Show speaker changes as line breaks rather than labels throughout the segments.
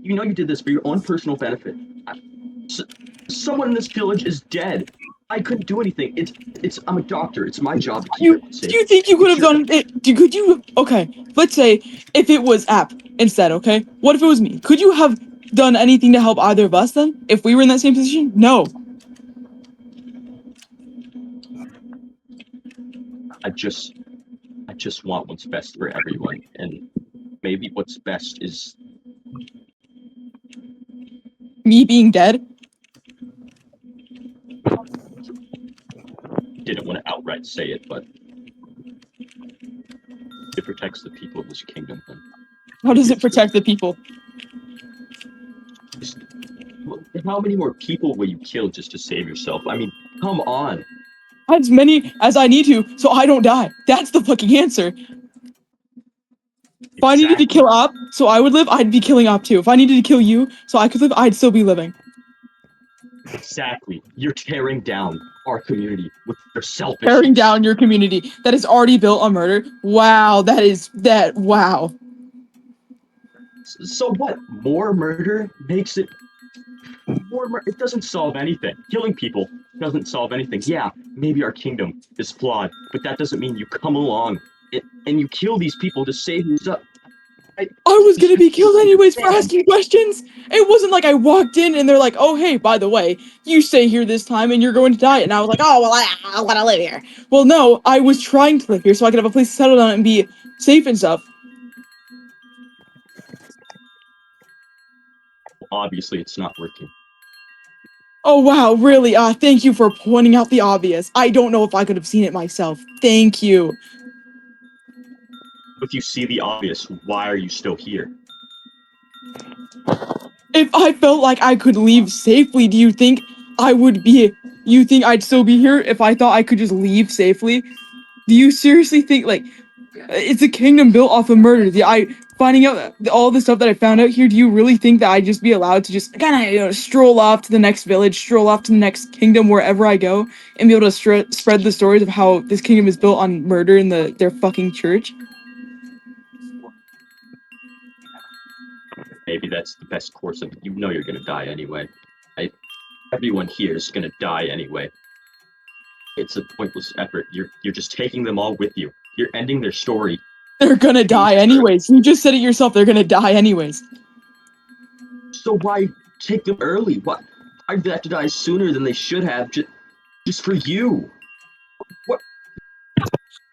you know you did this for your own personal benefit. Someone in this village is dead. I couldn't do anything. I'm a doctor. It's my job to keep everyone safe.
Do you think you could have done it? Could you? Okay, let's say if it was App instead. Okay, what if it was me? Could you have done anything to help either of us then? If we were in that same position? No.
I just want what's best for everyone, and maybe what's best is
Me being dead?
didn't want to outright say it, but it protects the people of this kingdom. Then
How does it protect the people?
how many more people will you kill just to save yourself? I mean, come on.
As many as I need to, so I don't die. That's the fucking answer. If I needed to kill Op so I would live, I'd be killing Op too. If I needed to kill you so I could live, I'd still be living.
Exactly. You're tearing down our community with your selfishness.
Tearing down your community that is already built on murder. Wow, wow.
So what? More murder makes it it doesn't solve anything. Killing people doesn't solve anything. Yeah, maybe our kingdom is flawed, but that doesn't mean you come along and you kill these people to save yourself.
I was gonna be killed anyways for asking questions. It wasn't like I walked in and they're like, "Oh, hey, by the way, you stay here this time and you're going to die." And I was like, "Oh, well, I want to live here." Well, no, I was trying to live here so I could have a place to settle down and be safe and stuff.
Obviously, it's not working.
Oh, wow, really? Thank you for pointing out the obvious. I don't know if I could have seen it myself. Thank you.
If you see the obvious, why are you still here?
If I felt like I could leave safely, do you think I'd still be here if I thought I could just leave safely? Do you seriously think, like, it's a kingdom built off of murder? Finding out all the stuff that I found out here, do you really think that I'd just be allowed to just kind of, stroll off to the next village, stroll off to the next kingdom wherever I go, and be able to spread the stories of how this kingdom is built on murder in their fucking church?
Maybe that's the best course of you know you're gonna die anyway. Everyone here is gonna die anyway. It's a pointless effort. You're just taking them all with you. You're ending their story.
They're gonna die anyways. You just said it yourself. They're gonna die anyways.
So why take them early? Why do they have to die sooner than they should have? Just for you. What?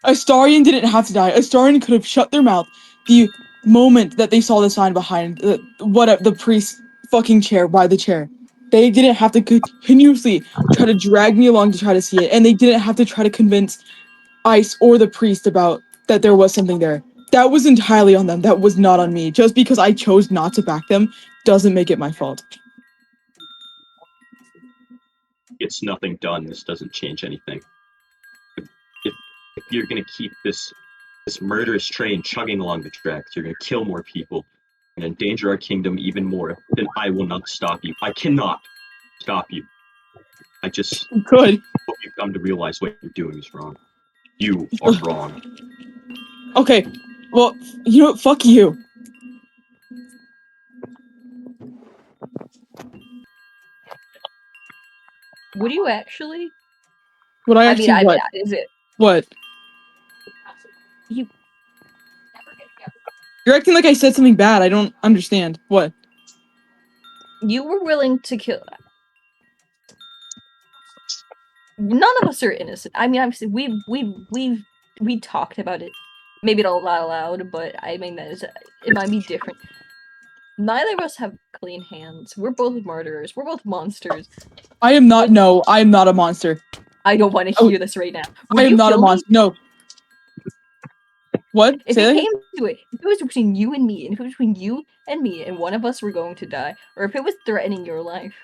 Astarion didn't have to die. Astarion could have shut their mouth the moment that they saw the sign behind the priest's fucking chair by the chair. They didn't have to continuously try to drag me along to try to see it, and they didn't have to try to convince Ice or the priest about that there was something there. That was entirely on them. That was not on me. Just because I chose not to back them doesn't make it my fault.
It's nothing done. This doesn't change anything. If you're gonna keep this murderous train chugging along the tracks, you're gonna kill more people and endanger our kingdom even more, then I will not stop you. I cannot stop you. I just
hope
you've come to realize what you're doing is wrong. You are wrong.
Okay, well, you know what? Fuck you.
Would you actually?
Would I actually what?
Is it?
What? You're acting like I said something bad. I don't understand. What?
You were willing to kill. None of us are innocent. I mean, obviously, we talked about it. Maybe not loud, but I mean, it might be different. Neither of us have clean hands. We're both murderers. We're both monsters.
I am not. No, I am not a monster.
I don't want to hear this right now.
I am not a monster. No. What?
If it came to it, if it was between you and me, and if it was between you and me, and one of us were going to die, or if it was threatening your life,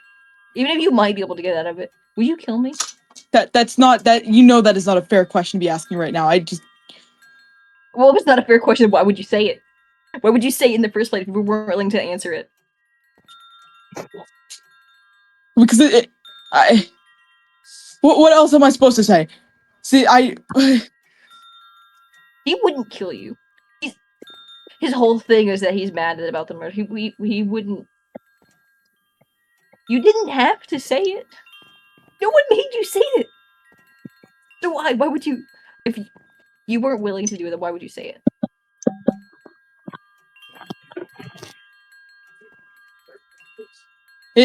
even if you might be able to get out of it, would you kill me?
That's not that. You know that is not a fair question to be asking right now.
Well, if it's not a fair question, why would you say it? Why would you say it in the first place if we weren't willing to answer it?
Because what else am I supposed to say? See,
He wouldn't kill you. His whole thing is that he's mad about the murder. He wouldn't You didn't have to say it. No one made you say it. So why? Why would you? If you weren't willing to do it, why would you say it?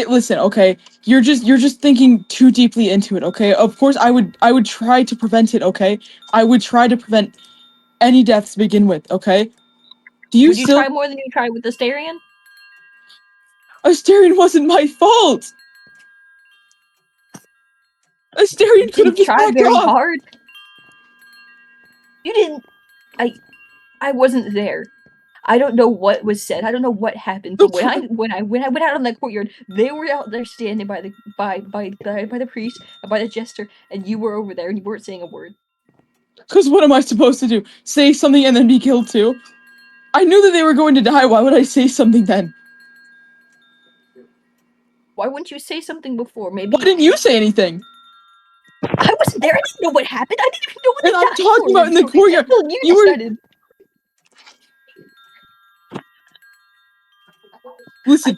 Listen, okay, you're just thinking too deeply into it, okay? Of course, I would try to prevent it, okay? I would try to prevent any deaths to begin with, okay? Do you
Would you
still?
try more than you tried with the Starion?
Asterion wasn't my fault.
You
Asterion could have
didn't
just
try
backed
very
off.
hard. You didn't. I wasn't there. I don't know what was said. I don't know what happened. But when I went out on that courtyard, they were out there standing by the priest and by the jester, and you were over there and you weren't saying a word.
Because what am I supposed to do? Say something and then be killed too? I knew that they were going to die. Why would I say something then?
Why wouldn't you say something before? Maybe.
Why didn't you say anything?
I wasn't there. I didn't know what happened. I didn't even know what
And
they
I'm
died
talking
for
about in the courtyard.
until you
You were.
decided.
Listen,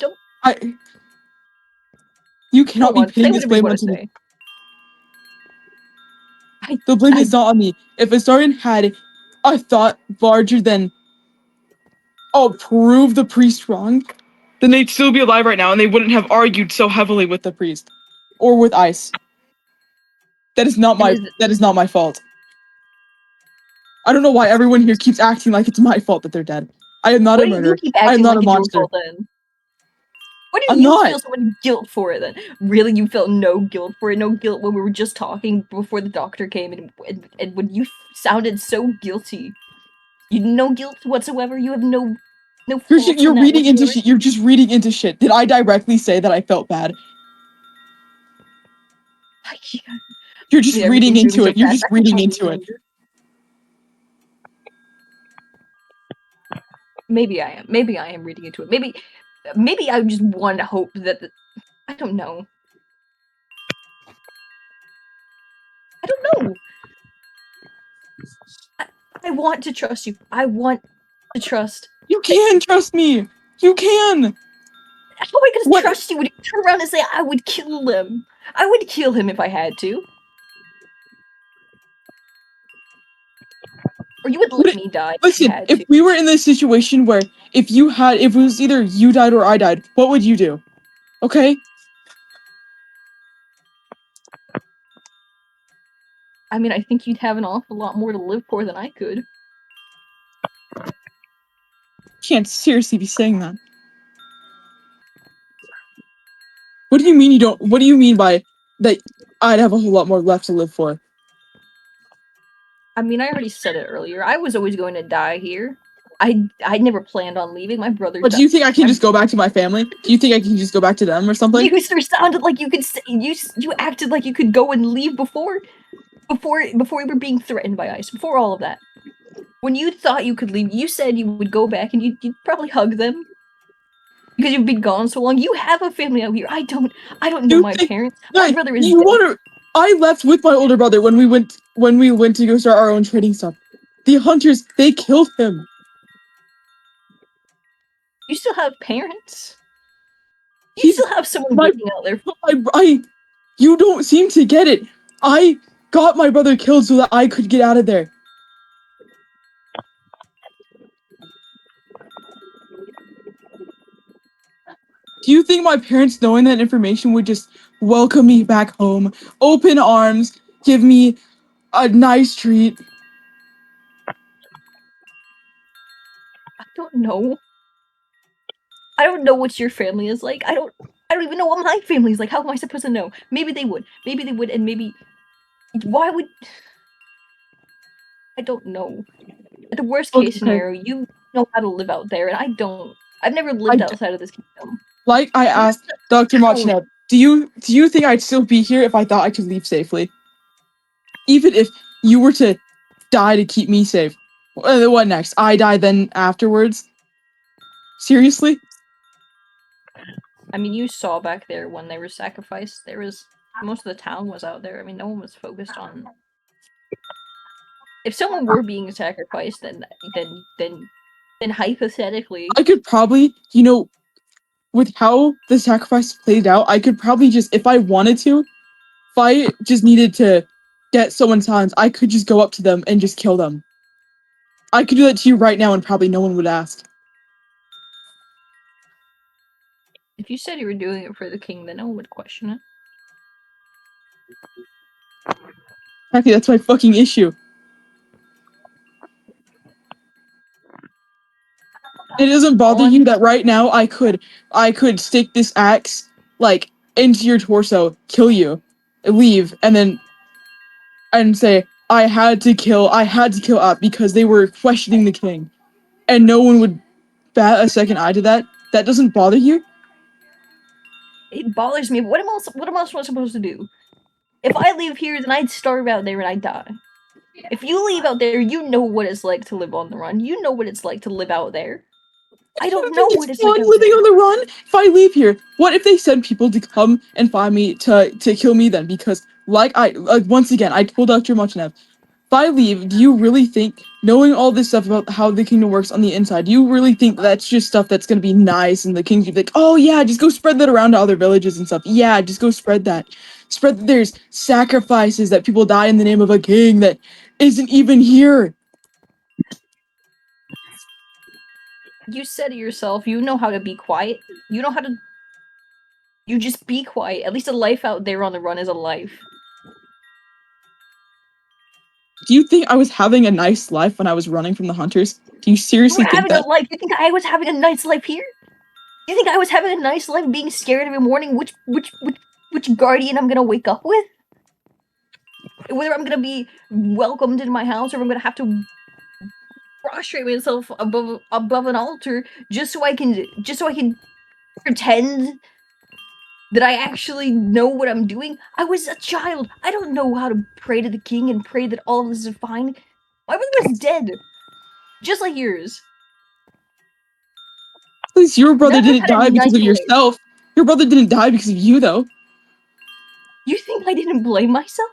you cannot
Go
be
on, say
pinning this
whatever you
blame
want to
onto me.
say.
The blame is not on me. If Astarion had a thought larger than, oh, prove the priest wrong, then they'd still be alive right now and they wouldn't have argued so heavily with the priest. Or with Ice. That is not my fault. I don't know why everyone here keeps acting like it's my fault that they're dead. I am not a
Why do you
murderer.
keep
I am
acting
not
like
a
it's your
monster.
fault then? Why do
I'm
you
not.
feel so much guilt for it then? Really, you felt no guilt for it? No guilt when we were just talking before the doctor came and when you sounded so guilty. You no guilt whatsoever? You have no faults in
You're
that
reading into
whatsoever?
shit. You're just reading into shit. Did I directly say that I felt bad? You're just reading
Everything's
into
moving so
it. You're
fast.
just
I can
reading
totally
into it.
remember. Maybe I am. Maybe I am reading into it. Maybe I just want to hope that I don't know. I don't know. I want to trust you. I want to trust.
You can trust me. You can.
How am I gonna trust you when you turn around and say I would kill him? I would kill him if I had to. Or you would let me die if you
Listen,
had
if
to.
we were in this situation where if it was either you died or I died, what would you do? Okay?
I mean, I think you'd have an awful lot more to live for than I could.
Can't seriously be saying that. What do you mean you don't? What do you mean by that I'd have a whole lot more left to live for?
I mean, I already said it earlier. I was always going to die here. I never planned on leaving. My brother
But do
died.
you think I can just go back to my family? Do you think I can just go back to them or something?
You sounded like you could say, you acted like you could go and leave before you were being threatened by Ice, before all of that. When you thought you could leave, you said you would go back and you'd probably hug them. Because you've been gone so long. You have a family out here. I don't know my parents. My brother is dead.
I left with my older brother when we went to go start our own trading stuff. The hunters, they killed him.
You still have parents. You still have someone waiting out there.
You don't seem to get it. I got my brother killed so that I could get out of there. Do you think my parents knowing that information would just welcome me back home, open arms, give me a nice treat?
I don't know. I don't know what your family is like. I don't even know what my family is like. How am I supposed to know? Maybe they would. Maybe they would, and maybe why would I don't know. At the worst case scenario, you know how to live out there, and I don't. I've never lived outside of this kingdom.
Like I asked Dr. Machineb, do you think I'd still be here if I thought I could leave safely? Even if you were to die to keep me safe. What next? I die then afterwards? Seriously?
I mean, you saw back there when they were sacrificed. There was most of the town was out there. I mean, no one was focused on. If someone were being sacrificed, then hypothetically,
I could probably, with how the sacrifice played out, I could probably just, if I wanted to, if I just needed to get someone's hands, I could just go up to them and just kill them. I could do that to you right now and probably no one would ask.
If you said you were doing it for the king, then no one would question it.
Exactly, that's my fucking issue. It doesn't bother you that right now I could stick this axe like into your torso, kill you, leave, and say I had to kill up because they were questioning the king, and no one would bat a second eye to that. That doesn't bother you?
It bothers me. What am I supposed to do? If I leave here, then I'd starve out there and I'd die. If you leave out there, you know what it's like to live on the run. You know what it's like to live out there. I don't know what it's like
fun
out
living
there.
on the run. If I leave here, what if they send people to come and find me to kill me then? Because once again, I told Dr. Muchnev, if I leave, do you really think, knowing all this stuff about how the kingdom works on the inside, do you really think that's just stuff that's gonna be nice and the king's gonna be like, oh yeah, just go spread that around to other villages and stuff. Yeah, just go spread that. Spread that there's sacrifices, that people die in the name of a king that isn't even here.
You said it yourself. You know how to be quiet. You know how to. You just be quiet. At least a life out there on the run is a life.
Do you think I was having a nice life when I was running from the hunters? Do you
You
seriously
were
think
having
that?
a life. You think I was having a nice life here? You think I was having a nice life being scared every morning which guardian I'm gonna wake up with? Whether I'm gonna be welcomed in my house or I'm gonna have to prostrate myself above an altar just so I can pretend that I actually know what I'm doing. I was a child. I don't know how to pray to the king and pray that all of this is fine. My brother was dead. Just like yours.
At least your brother
None of us
didn't
had a
die because
nice
of
life.
yourself. Your brother didn't die because of you, though.
You think I didn't blame myself?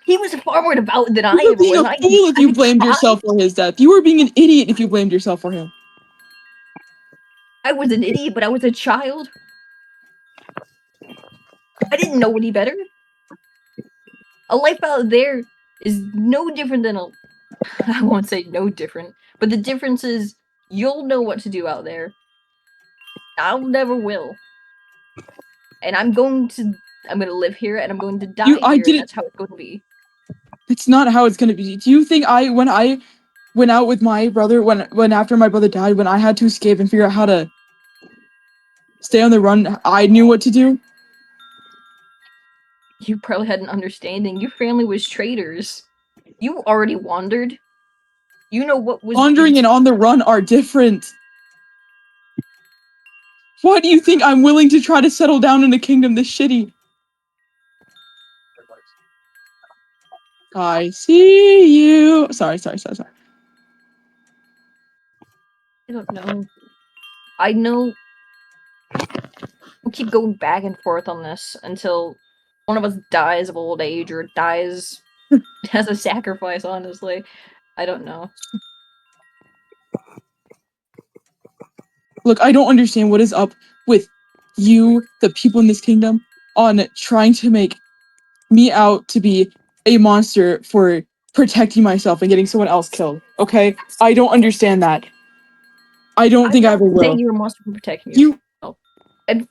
He was far more devout than I
You were
ever
being
was.
a fool if you blamed yourself for his death. You were being an idiot if you blamed yourself for him.
I was an idiot, but I was a child. I didn't know any better. A life out there is no different than a. I won't say no different, but the difference is you'll know what to do out there. I never will. And I'm gonna live here and I'm going to die
I
here, and
didn't.
that's how it's going to be.
It's not how it's gonna be. Do you think when I went out with my brother, when after my brother died, when I had to escape and figure out how to stay on the run, I knew what to do?
You probably had an understanding. Your family was traitors. You already wandered. You know what was
Wandering and on the run are different. Why do you think I'm willing to try to settle down in a kingdom this shitty? I see you. Sorry.
I don't know. I know we'll keep going back and forth on this until one of us dies of old age or dies as a sacrifice, honestly. I don't know.
Look, I don't understand what is up with you, the people in this kingdom, on trying to make me out to be a monster for protecting myself and getting someone else killed. Okay? I don't understand that. I don't think I
I'm
ever
not saying
will.
you're a monster for protecting
You
yourself. And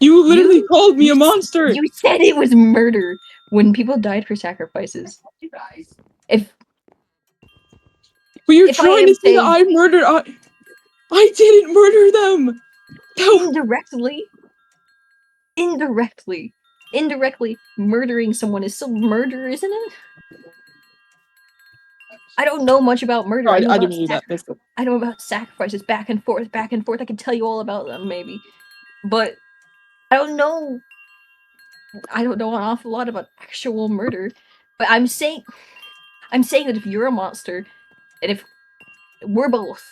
you literally
you
called me a monster.
you said it was murder when people died for sacrifices. If
But you're
if I
trying
am
to say that
saying
I murdered I didn't murder them. No.
indirectly murdering someone is still murder, isn't it? I don't know much about murder.
I didn't mean that.
I know about sacrifices, back and forth. I can tell you all about them, maybe, but I don't know. I don't know an awful lot about actual murder. But I'm saying that if you're a monster, and if we're both,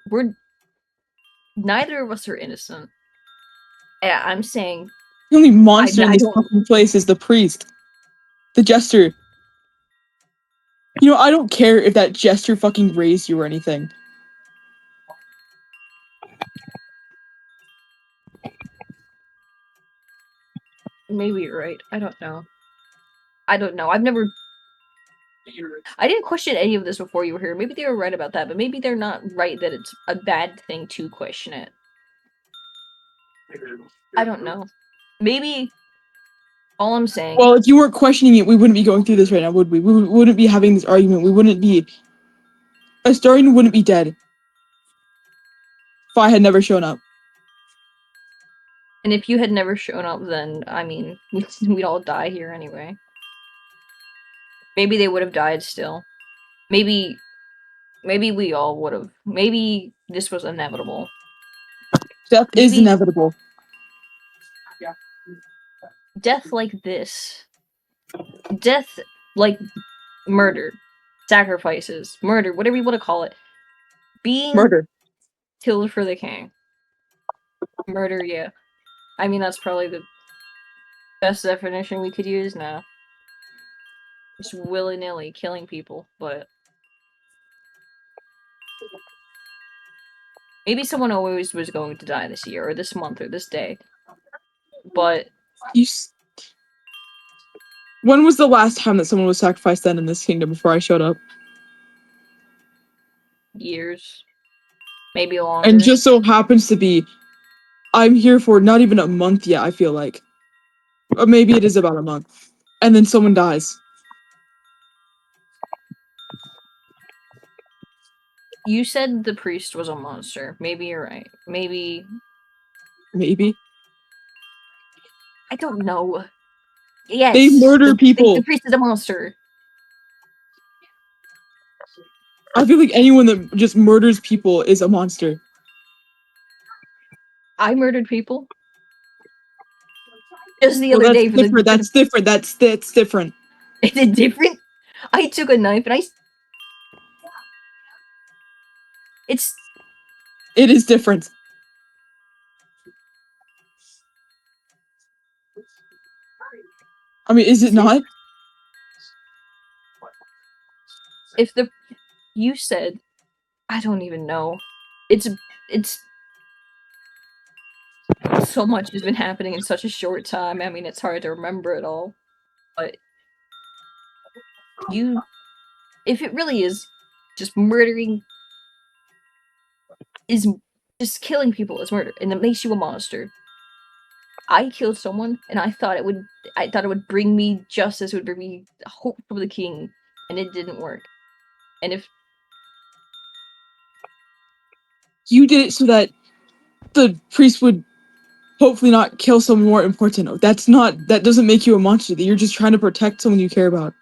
we're neither of us are innocent. And I'm saying
The only monster in
I
this
don't.
fucking place is the priest. The jester. You know, I don't care if that jester fucking raised you or anything.
Maybe you're right. I don't know. I don't know. I didn't question any of this before you were here. Maybe they were right about that, but maybe they're not right that it's a bad thing to question it. I don't know. Maybe all I'm saying.
Well, if you weren't questioning it, we wouldn't be going through this right now, would we? We wouldn't be having this argument. We wouldn't be. Astarion wouldn't be dead if I had never shown up.
And if you had never shown up, then, I mean, we'd all die here anyway. Maybe they would have died still. Maybe we all would have. Maybe this was inevitable.
Death is inevitable.
Death like this. Death like murder. Sacrifices. Murder, whatever you want to call it. Being
Murder.
killed for the king. Murder, yeah. I mean, that's probably the best definition we could use now. Just willy-nilly killing people, but... Maybe someone always was going to die this year, or this month, or this day. But...
When was the last time that someone was sacrificed then in this kingdom before I showed up?
Years. Maybe longer.
And just so happens to be, I'm here for not even a month yet, I feel like. Or maybe it is about a month. And then someone dies.
You said the priest was a monster. Maybe you're right. Maybe. I don't know. Yes.
They murder people.
The priest is a monster.
I feel like anyone that just murders people is a monster.
I murdered people. Just the other day for
different. That's different. That's different.
Is it different? I took a knife and
It is different. I mean, is it not?
You said, I don't even know. It's so much has been happening in such a short time. I mean, it's hard to remember it all. But if it really is just murdering, is just killing people is murder, and it makes you a monster. I killed someone, and I thought it would bring me justice, it would bring me hope for the king, and it didn't work. And if
you did it so that the priest would hopefully not kill someone more important. That doesn't make you a monster. You're just trying to protect someone you care about.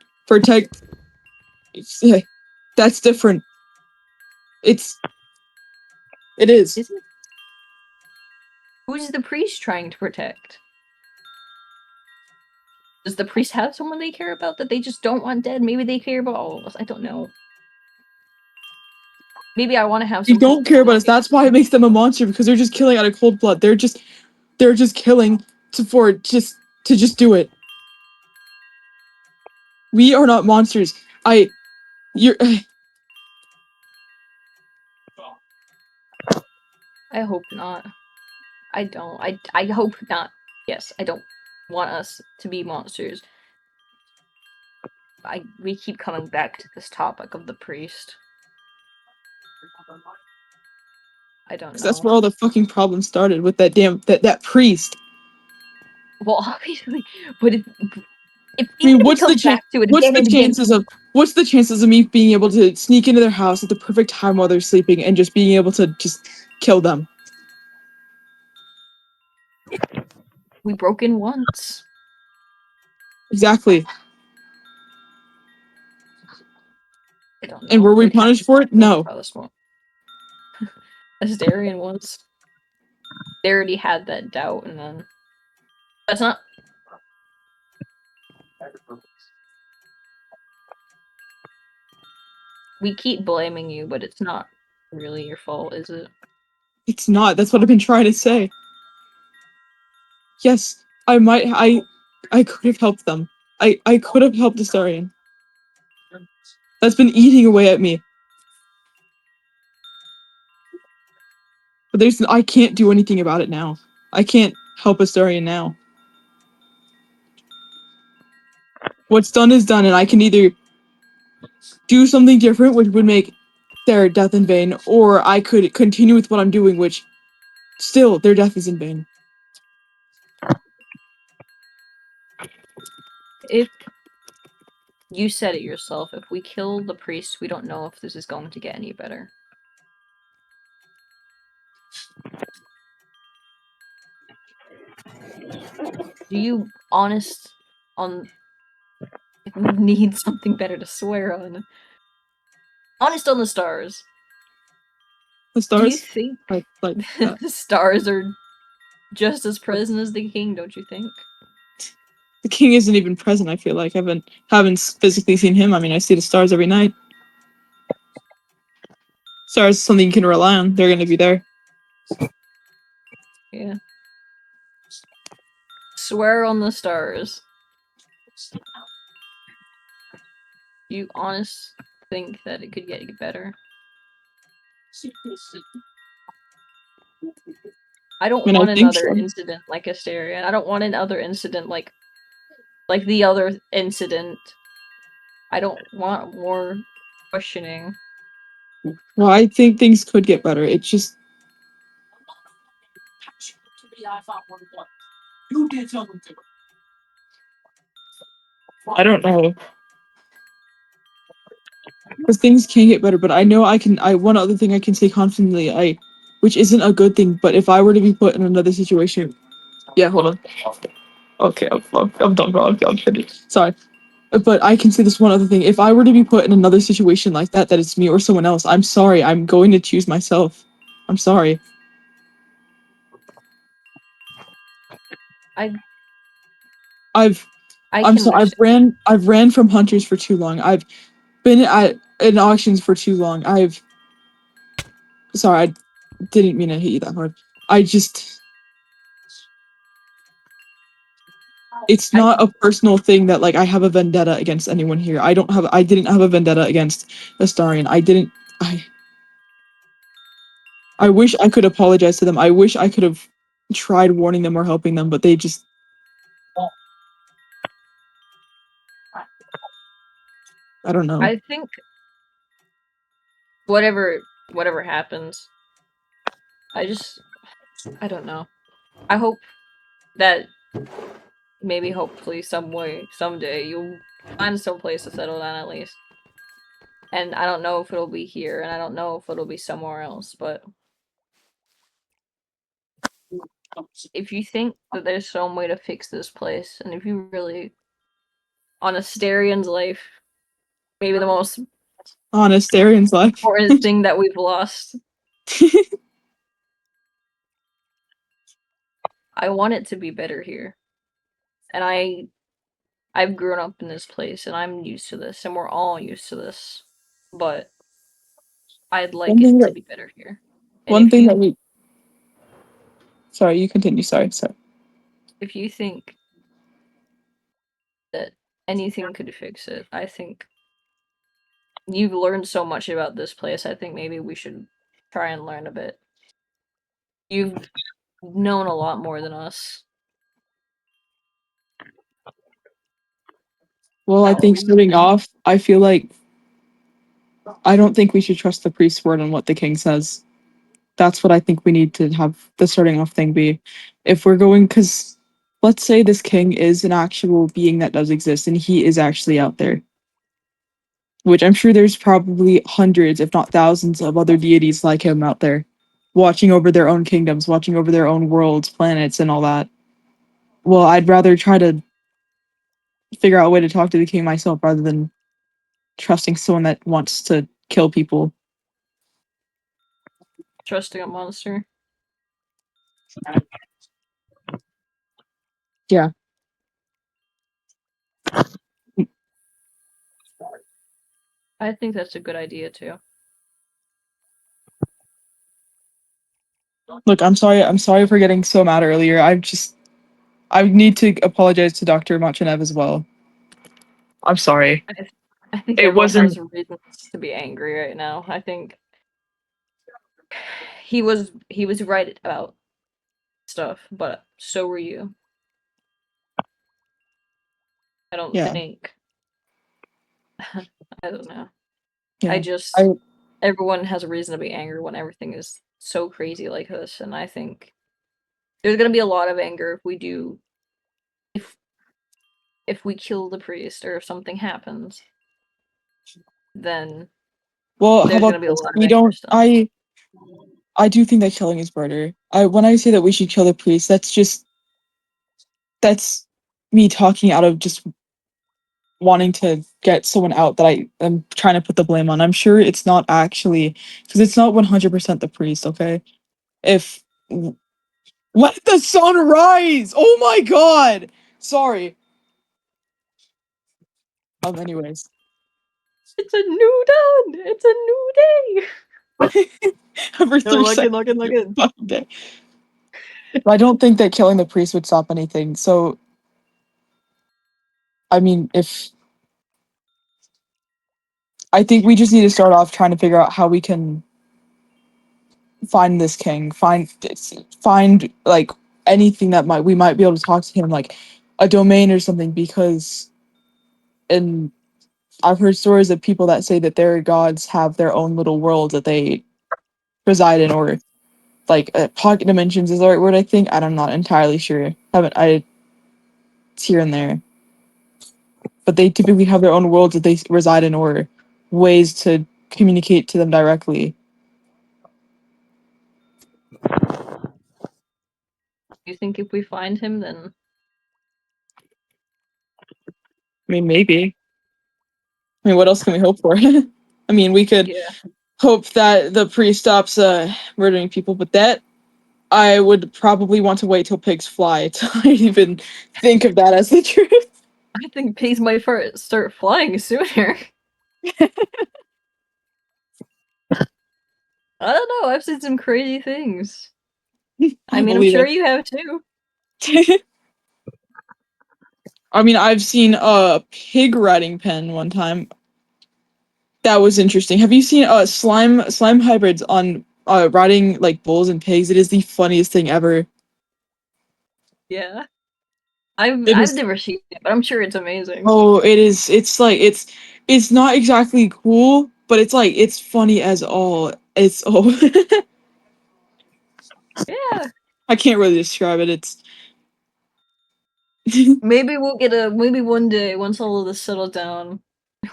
That's different. It is.
Is it? Who's the priest trying to protect? Does the priest have someone they care about that they just don't want dead? Maybe they care about all of us. I don't know. Maybe I want to have.
They don't care about us. That's why it makes them a monster, because they're just killing out of cold blood. They're just killing to just do it. We are not monsters. I
hope not. I don't. I hope not. Yes, I don't want us to be monsters. We keep coming back to this topic of the priest. I don't know.
That's where all the fucking problems started, with that damn that priest.
Well, obviously, but if
I mean, what's the chances of me being able to sneak into their house at the perfect time while they're sleeping and just being able to just kill them?
We broke in once.
Exactly.
I don't know.
And were we punished for it? No.
Astarion was. They already had that doubt, and then that's not. We keep blaming you, but it's not really your fault, is it?
It's not. That's what I've been trying to say. Yes, I could have helped them. I could have helped Astarion. That's been eating away at me. But I can't do anything about it now. I can't help Astarion now. What's done is done, and I can either do something different, which would make their death in vain, or I could continue with what I'm doing, which still their death is in vain.
If you said it yourself, if we kill the priest, we don't know if this is going to get any better. Do you honest on if we need something better to swear on? Honest on the stars.
The
Do you
stars,
think
like
the stars are just as present as the king, don't you think?
the king isn't even present. I feel like I haven't physically seen him. I mean, I see the stars every night. Stars is something you can rely on. They're gonna be there.
Yeah. Swear on the stars. You honest think that it could get better? I don't
I mean, I
want
think
another
so.
incident like Hysteria. I don't want another incident like the other incident. I don't want more questioning.
Well, I think things could get better. It just I don't know. Because things can get better, but I know I can. One other thing I can say confidently, which isn't a good thing, but if I were to be put in another situation, yeah, hold on. Okay, I'm done, bro. I'm finished. Sorry, but I can say this one other thing. If I were to be put in another situation like that, that it's me or someone else, I'm sorry. I'm going to choose myself. I'm sorry.
I
I've
can understand.
I've ran from hunters for too long. I've been in auctions for too long. Sorry, I didn't mean to hit you that hard. I just it's not a personal thing that like I have a vendetta against anyone here. I didn't have a vendetta against Astarion. I wish I could apologize to them. I wish I could have tried warning them or helping them, but they just I don't know.
I think whatever happens, I don't know. I hope that maybe hopefully someday you'll find some place to settle down at least. And I don't know if it'll be here, and I don't know if it'll be somewhere else, but if you think that there's some way to fix this place, and if you really, on Astarion's life, maybe the most
On Astarion's life.
important thing that we've lost, I want it to be better here. And I've grown up in this place, and I'm used to this, and we're all used to this. But I'd like it to be better here. And
One thing that we Sorry, you continue. Sorry.
if you think that anything could fix it, I think you've learned so much about this place. I think maybe we should try and learn a bit. You've known a lot more than us.
Well, I think starting off, I feel like I don't think we should trust the priest's word on what the king says. That's what I think we need to have the starting off thing be. If we're going, because let's say this king is an actual being that does exist and he is actually out there, which I'm sure there's probably hundreds, if not thousands, of other deities like him out there, watching over their own kingdoms, watching over their own worlds, planets, and all that. Well, I'd rather try to figure out a way to talk to the king myself rather than trusting someone that wants to kill people.
Trusting a monster.
Yeah.
I think that's a good idea too.
Look, I'm sorry. I'm sorry for getting so mad earlier. I need to apologize to Dr. Machanev as well. I'm sorry.
I think
It
everyone
wasn't.
has reasons to be angry right now. I think he was right about stuff, but so were you. I don't
Yeah.
think I don't know.
Yeah.
I just
I
everyone has a reason to be angry when everything is so crazy like this, and I think there's gonna be a lot of anger if we do if if we kill the priest or if something happens, then
well, how
there's
about
gonna be a
this?
lot of
We
anger
don't.
still.
I do think that killing is murder. When I say that we should kill the priest, that's me talking out of just wanting to get someone out that I am trying to put the blame on. I'm sure it's not actually because it's not 100% the priest. Okay, if let the sun rise. Oh my god. Sorry. Anyways,
It's a new dawn! It's a new day!
every
No,
three
look in,
seconds
look in,
of
look
the
in.
fucking day. I don't think that killing the priest would stop anything. So, I mean, if I think we just need to start off trying to figure out how we can find this king, find like anything that we might be able to talk to him, like a domain or something. Because, and I've heard stories of people that say that their gods have their own little world that they reside in, or like pocket dimensions is the right word. I think I'm not entirely sure. Haven't I? It's here and there, but they typically have their own worlds that they reside in, or ways to communicate to them directly.
You think if we find him, then
I mean, maybe. I mean, what else can we hope for? I mean, we could
yeah.
hope that the priest stops murdering people, but that I would probably want to wait till pigs fly to even think of that as the truth.
I think pigs might start flying sooner. I don't know, I've seen some crazy things. I
I
mean, I'm
believe
sure
it.
you have too.
I mean, I've seen a pig riding pen one time. That was interesting. Have you seen slime hybrids on riding like bulls and pigs? It is the funniest thing ever.
Yeah. I've
It
I've
is.
never seen it, but I'm sure it's amazing.
Oh, it is. It's like it's not exactly cool, but it's like it's funny as all. It's oh,
Yeah.
I can't really describe it. It's
Maybe one day, once all of this settles down,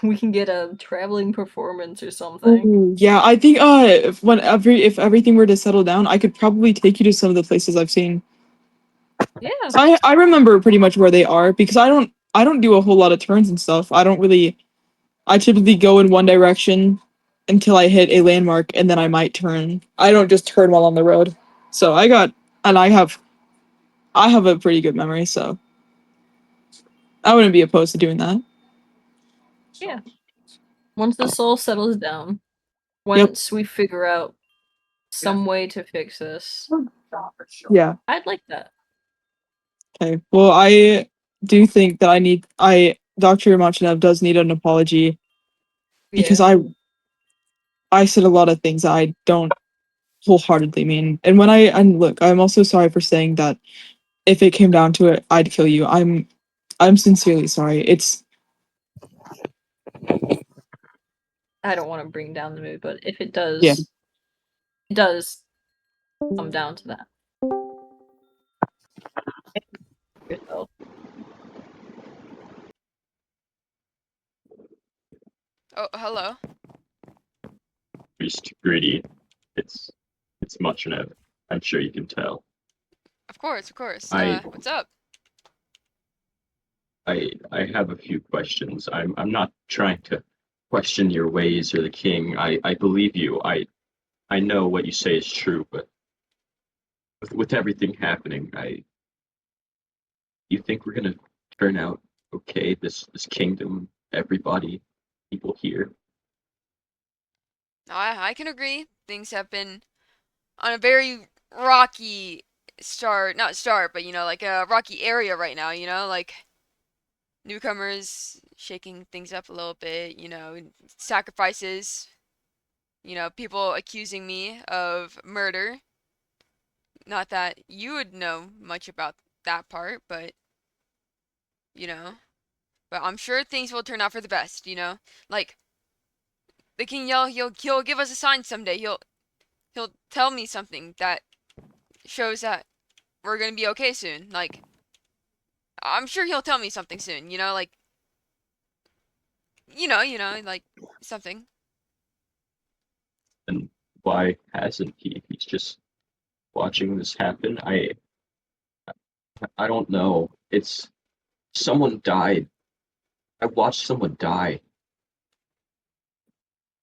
we can get a traveling performance or something.
oh yeah. I think if everything were to settle down, I could probably take you to some of the places I've seen.
Yeah.
So I remember pretty much where they are because I don't do a whole lot of turns and stuff. I typically go in one direction until I hit a landmark and then I might turn. I don't just turn while on the road. So and I have a pretty good memory, so I wouldn't be opposed to doing that.
Yeah. Once this all settles down,
Yep.
once we figure out some way to fix this,
Yeah.
I'd like that.
Okay. Well, I do think that Dr. Machinev does need an apology because
Yeah.
I said a lot of things that I don't wholeheartedly mean. And look, I'm also sorry for saying that if it came down to it, I'd kill you. I'm sincerely sorry. It's
I don't want to bring down the mood, but if
yeah.
it does come down to that. Yourself.
Oh, hello.
Priest greedy. It's it's much enough. I'm sure you can tell.
Of course, of course.
I
What's up?
I have a few questions. I'm not trying to question your ways or the king. I believe you. I know what you say is true, but with everything happening, you think we're gonna turn out okay? This kingdom, everybody, people here.
I can agree. Things have been on a very rocky start, not start, but like a rocky area right now, like newcomers shaking things up a little bit, sacrifices, people accusing me of murder. Not that you would know much about that part, but you know. but I'm sure things will turn out for the best, you know? Like, the King Yellow, he'll give us a sign someday. He'll tell me something that shows that we're gonna be okay soon. Like, I'm sure he'll tell me something soon, you know? Like, like, something.
And why hasn't he? He's just watching this happen. I don't know. It's someone died. I watched someone die.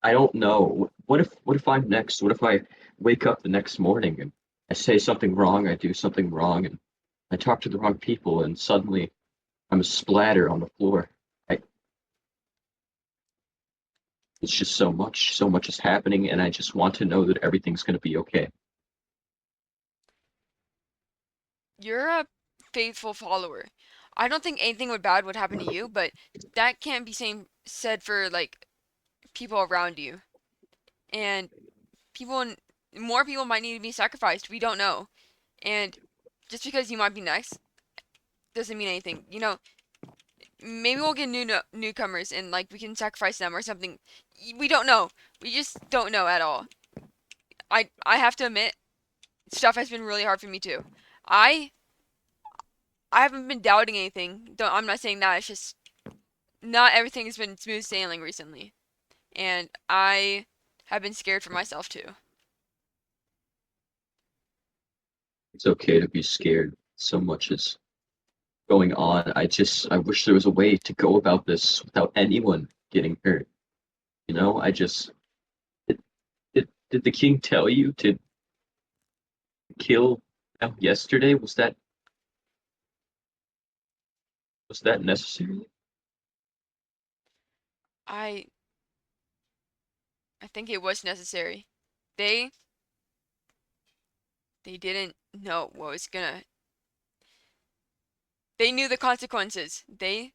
I don't know. What if I'm next? What if I wake up the next morning and I say something wrong, I do something wrong, and I talk to the wrong people, and suddenly I'm a splatter on the floor. I, it's just so much is happening, and I just want to know that everything's going to be okay.
You're a faithful follower. I don't think anything bad would happen to you, but that can't be said for like people around you. And more people might need to be sacrificed. We don't know. And just because you might be next doesn't mean anything. You know, maybe we'll get newcomers and like we can sacrifice them or something. We don't know. We just don't know at all. I have to admit, stuff has been really hard for me too. I I haven't been doubting anything. I'm not saying that. It's just not everything has been smooth sailing recently, and I have been scared for myself too.
It's okay to be scared. So much is going on. I wish there was a way to go about this without anyone getting hurt. You know, did, did the king tell you to kill them yesterday? Was that necessary?
I I think it was necessary. They they didn't know what was gonna. They knew the consequences. It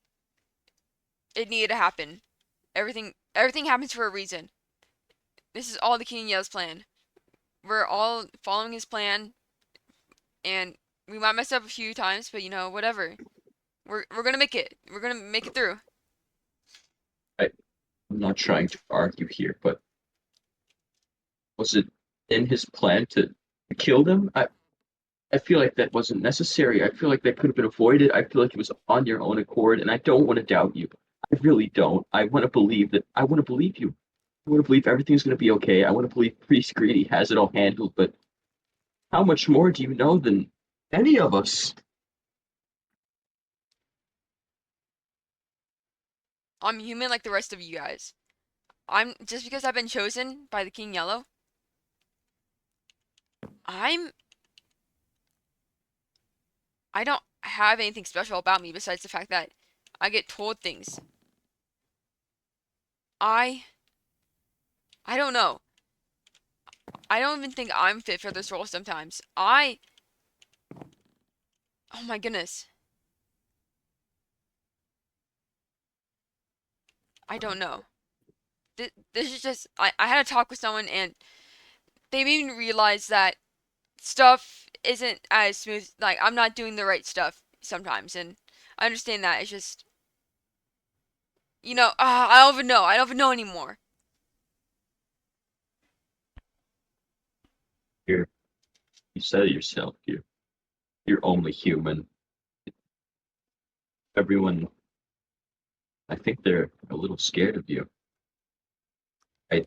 needed to happen. Everything happens for a reason. This is all the King Yellow's plan. We're all following his plan, and we might mess up a few times, but you know, whatever. We're gonna make it. We're gonna make it through.
I'm not trying to argue here, but was it in his plan to kill them? I feel like that wasn't necessary. I feel like that could have been avoided. I feel like it was on your own accord, and I don't want to doubt you. I really don't. I want to believe you. I want to believe everything's going to be okay. I want to believe Priest Greedy has it all handled, but how much more do you know than any of us?
I'm human like the rest of you guys. I'm just because I've been chosen by the King Yellow. I'm I don't have anything special about me besides the fact that I get told things. I I don't know. I don't even think I'm fit for this role sometimes. Oh my goodness. I don't know. This is just I had a talk with someone and they made me realize that stuff isn't as smooth. Like I'm not doing the right stuff sometimes, and I understand that. It's just I don't even know. I don't even know anymore.
You're, you said it yourself. You're only human. Everyone, I think they're a little scared of you. I,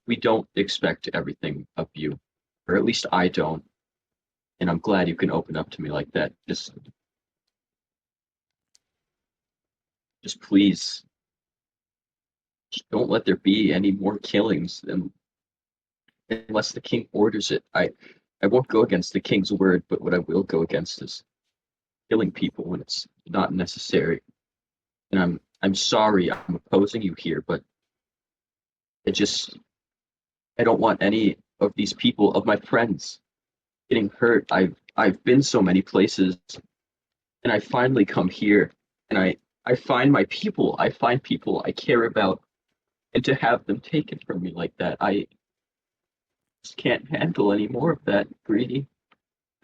we don't expect everything of you, or at least I don't. And I'm glad you can open up to me like that. Just please, just don't let there be any more killings unless the king orders it. I won't go against the king's word, but what I will go against is killing people when it's not necessary. And I'm sorry I'm opposing you here, but it just I don't want any of these people, of my friends, getting hurt. I've been so many places, and I finally come here, and I find my people. I find people I care about, and to have them taken from me like that, I just can't handle any more of that, Greedy.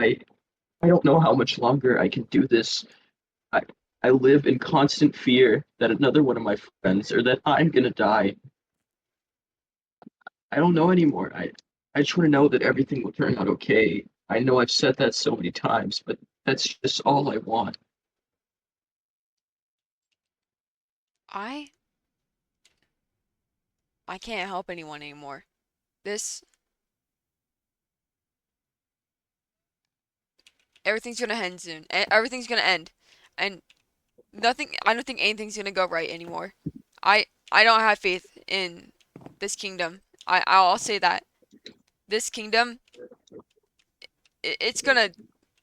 I I don't know how much longer I can do this. I live in constant fear that another one of my friends or that I'm gonna die. I don't know anymore. I just want to know that everything will turn out okay. I know I've said that so many times, but that's just all I want.
I I can't help anyone anymore. This everything's gonna end soon. Everything's gonna end, and nothing. I don't think anything's gonna go right anymore. I don't have faith in this kingdom. I'll say that this kingdom it's gonna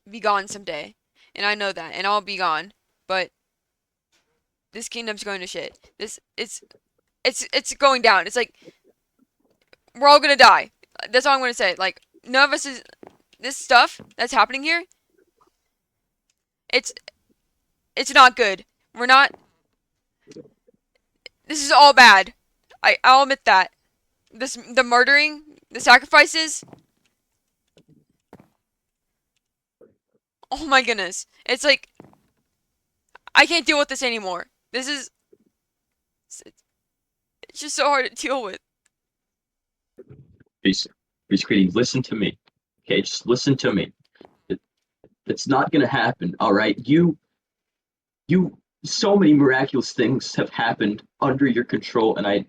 be gone someday, and I know that, and I'll be gone. But this kingdom's going to shit. This it's going down. It's like we're all gonna die. That's all I'm gonna say. Like none of us is this stuff that's happening here. It's it's not good. We're not. This is all bad. I'll admit that. The murdering, the sacrifices. Oh my goodness. It's like I can't deal with this anymore. This is it's just so hard to deal with.
Please, please, Creedy, listen to me. Okay, just listen to me. It, it's not gonna happen. All right, you. So many miraculous things have happened under your control, and I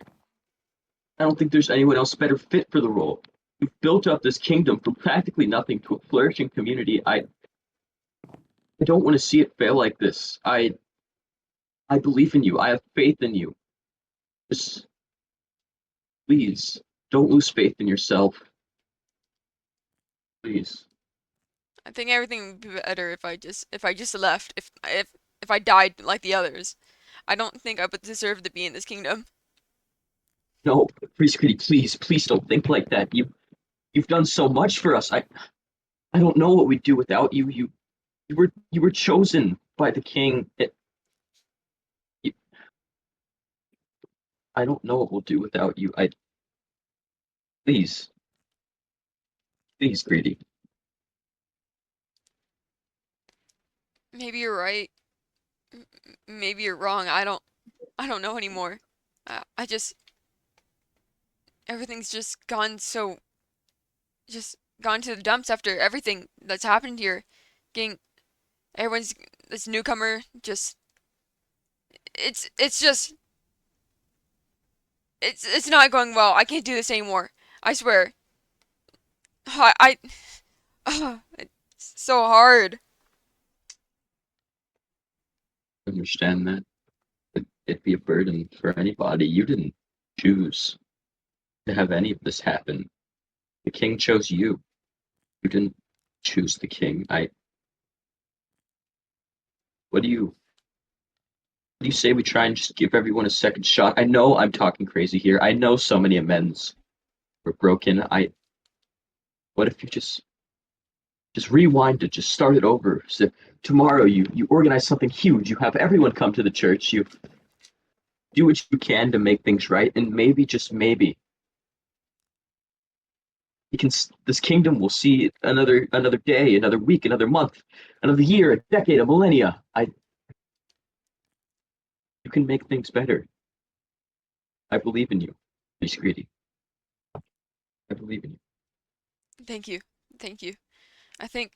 don't think there's anyone else better fit for the role. You've built up this kingdom from practically nothing to a flourishing community. I don't want to see it fail like this. I believe in you. I have faith in you. Just please don't lose faith in yourself. Please.
I think everything would be better if I just left. If I died like the others. I don't think I would deserve to be in this kingdom.
No, Priest Kitty, please don't think like that. You've done so much for us. I don't know what we'd do without you. You were chosen by the king. You, I don't know what we'll do without you. Please, please, Greedy.
Maybe you're right. Maybe you're wrong. I don't know anymore. I just everything's just gone to the dumps after everything that's happened here. Getting everyone's this newcomer just it's just it's not going well. I can't do this anymore. I swear. I it's so hard.
I understand that. It'd be a burden for anybody. You didn't choose to have any of this happen. The king chose you. You didn't choose the king. What do you say we try and just give everyone a second shot? I know I'm talking crazy here. I know so many amends were broken. What if you just rewind it, just start it over? So tomorrow you organize something huge. You have everyone come to the church. You do what you can to make things right, and maybe just maybe you can. This kingdom will see another day, another week, another month, another year, a decade, a millennia. You can make things better. I believe in you, Miss Greedy. I believe in you.
Thank you. Thank you. I think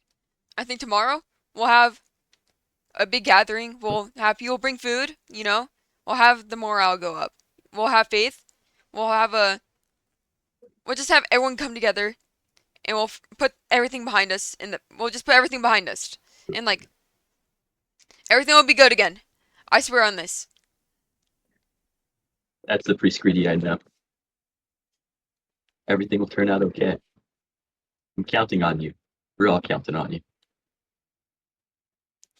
I think tomorrow we'll have a big gathering. We'll have people bring food, you know. We'll have the morale go up. We'll have faith. We'll have a we'll just have everyone come together and we'll put everything behind us we'll just put everything behind us. And like everything will be good again. I swear on this.
That's the Priest Greedy I know. Everything will turn out okay. I'm counting on you. We're all counting on you.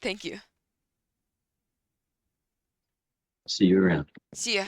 Thank you.
See you around.
See ya.